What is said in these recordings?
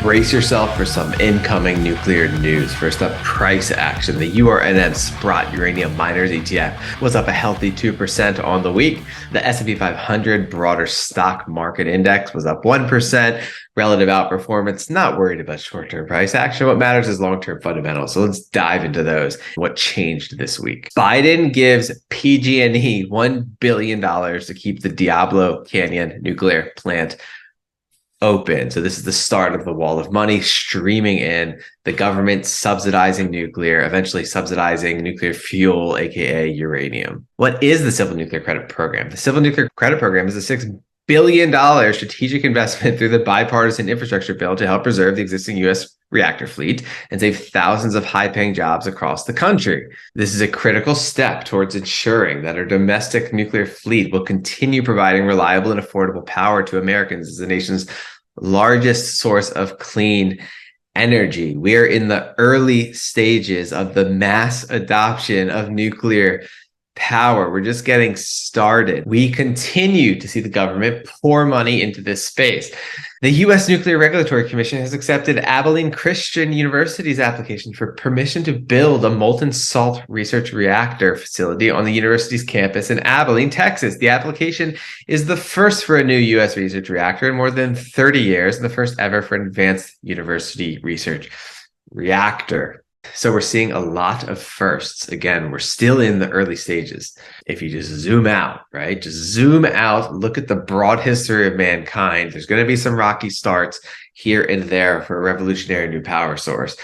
Brace yourself for some incoming nuclear news. First up, price action. The URNM Sprott Uranium Miners ETF was up a healthy 2% on the week. The S&P 500 broader stock market index was up 1%. Relative outperformance, not worried about short-term price action. What matters is long-term fundamentals. So let's dive into those. What changed this week? Biden gives PG&E $1 billion to keep the Diablo Canyon nuclear plant open. So this is the start of the wall of money streaming in, the government subsidizing nuclear, eventually subsidizing nuclear fuel, aka uranium. What is the Civil Nuclear Credit Program? The Civil Nuclear Credit Program is a $6 billion strategic investment through the bipartisan infrastructure bill to help preserve the existing U.S. reactor fleet and save thousands of high-paying jobs across the country. This is a critical step towards ensuring that our domestic nuclear fleet will continue providing reliable and affordable power to Americans as the nation's largest source of clean energy. We are in the early stages of the mass adoption of nuclear power. We're just getting started. We continue to see the government pour money into this space. The U.S. Nuclear Regulatory Commission has accepted Abilene Christian University's application for permission to build a molten salt research reactor facility on the university's campus in Abilene, Texas. The application is the first for a new U.S. research reactor in more than 30 years and the first ever for an advanced university research reactor. So we're seeing a lot of firsts. Again, we're still in the early stages. If you just zoom out, right? Just zoom out, look at the broad history of mankind. There's going to be some rocky starts here and there for a revolutionary new power source.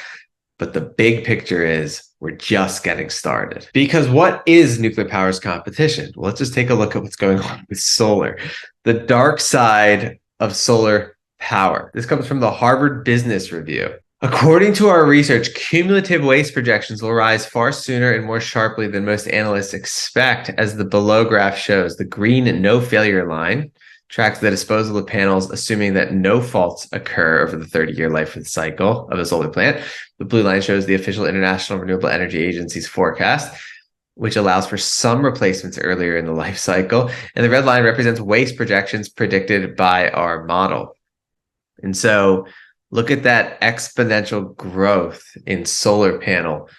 But the big picture is we're just getting started. Because what is nuclear power's competition? Well, let's just take a look at what's going on with solar. The dark side of solar power. This comes from the Harvard Business Review. According to our research, cumulative waste projections will rise far sooner and more sharply than most analysts expect, as the below graph shows. The green no failure line tracks the disposal of panels, assuming that no faults occur over the 30-year life of the cycle of a solar plant. The blue line shows the official International Renewable Energy Agency's forecast, which allows for some replacements earlier in the life cycle. And the red line represents waste projections predicted by our model. And so look at that exponential growth in solar panel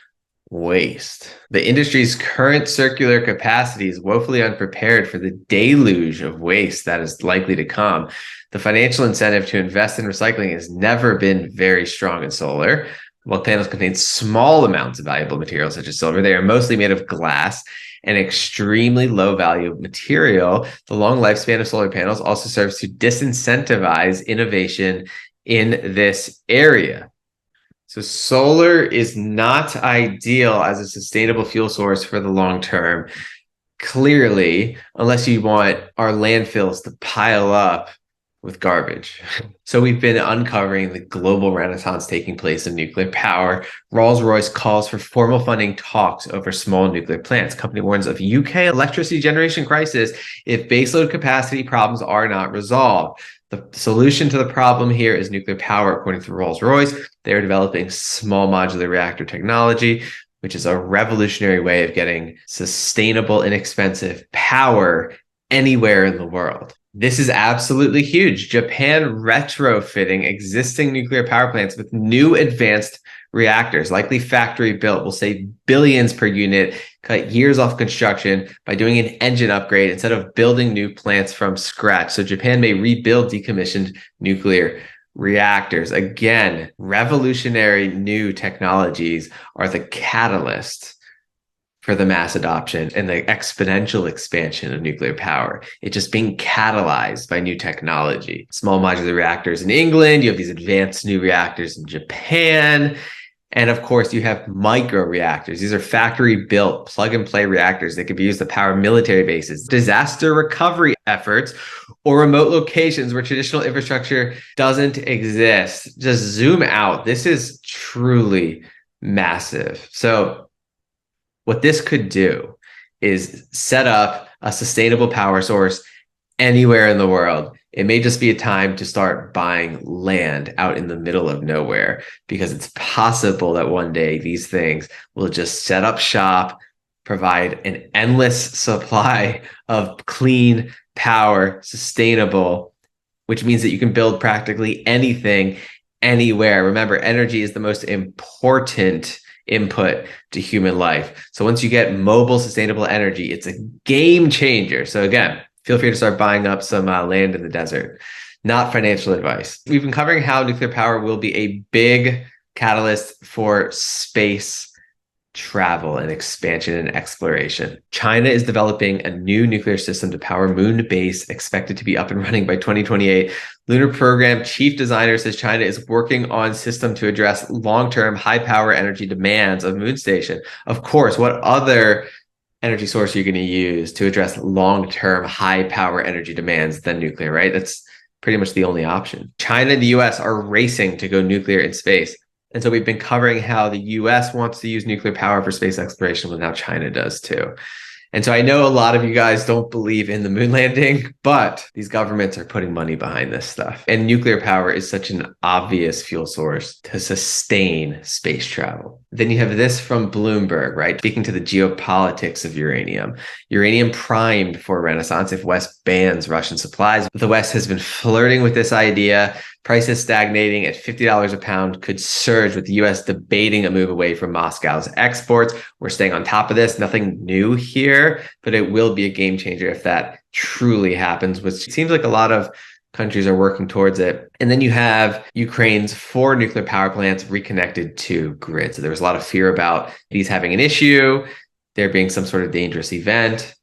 waste. The industry's current circular capacity is woefully unprepared for the deluge of waste that is likely to come. The financial incentive to invest in recycling has never been very strong in solar. While panels contain small amounts of valuable materials such as silver, they are mostly made of glass, an extremely low value material. The long lifespan of solar panels also serves to disincentivize innovation in this area. So solar is not ideal as a sustainable fuel source for the long term, clearly, unless you want our landfills to pile up with garbage. So we've been uncovering the global renaissance taking place in nuclear power. Rolls-Royce calls for formal funding talks over small nuclear plants. Company warns of UK electricity generation crisis if baseload capacity problems are not resolved. The solution to the problem here is nuclear power, according to Rolls-Royce. They are developing small modular reactor technology, which is a revolutionary way of getting sustainable, inexpensive power anywhere in the world. This is absolutely huge. Japan retrofitting existing nuclear power plants with new advanced reactors, likely factory built, will save billions per unit, cut years off construction by doing an engine upgrade instead of building new plants from scratch. So Japan may rebuild decommissioned nuclear reactors. Again, revolutionary new technologies are the catalyst for the mass adoption and the exponential expansion of nuclear power. It's just being catalyzed by new technology. Small modular reactors in England, you have these advanced new reactors in Japan. And of course, you have micro reactors. These are factory built plug and play reactors that can be used to power military bases, disaster recovery efforts, or remote locations where traditional infrastructure doesn't exist. Just zoom out. This is truly massive. So what this could do is set up a sustainable power source anywhere in the world. It may just be a time to start buying land out in the middle of nowhere, because it's possible that one day these things will just set up shop, provide an endless supply of clean power, sustainable, which means that you can build practically anything anywhere. Remember, energy is the most important input to human life. So once you get mobile, sustainable energy, it's a game changer. So again, feel free to start buying up some land in the desert. Not financial advice. We've been covering how nuclear power will be a big catalyst for space travel and expansion and exploration. China is developing a new nuclear system to power moon base, expected to be up and running by 2028. Lunar Program chief designer says China is working on system to address long-term high power energy demands of moon station. Of course, what other energy source are you going to use to address long-term high power energy demands than nuclear, right? That's pretty much the only option. China and the US are racing to go nuclear in space. And so we've been covering how the US wants to use nuclear power for space exploration, but now China does too. And so I know a lot of you guys don't believe in the moon landing, but these governments are putting money behind this stuff. And nuclear power is such an obvious fuel source to sustain space travel. Then you have this from Bloomberg, right? Speaking to the geopolitics of uranium. Uranium primed for a renaissance if West bans Russian supplies. The West has been flirting with this idea. Prices stagnating at $50 a pound could surge, with the US debating a move away from Moscow's exports. We're staying on top of this. Nothing new here, but it will be a game changer if that truly happens, which seems like a lot of countries are working towards it. And then you have Ukraine's 4 nuclear power plants reconnected to grid. So there was a lot of fear about these having an issue, there being some sort of dangerous event.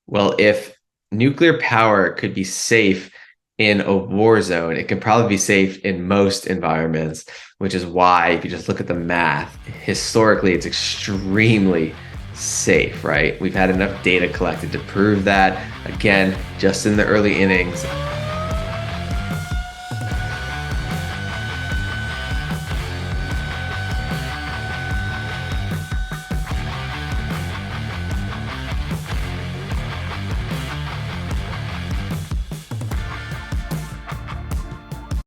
Well, if nuclear power could be safe in a war zone, it can probably be safe in most environments, which is why, if you just look at the math, historically, it's extremely safe, right? We've had enough data collected to prove that. Again, just in the early innings.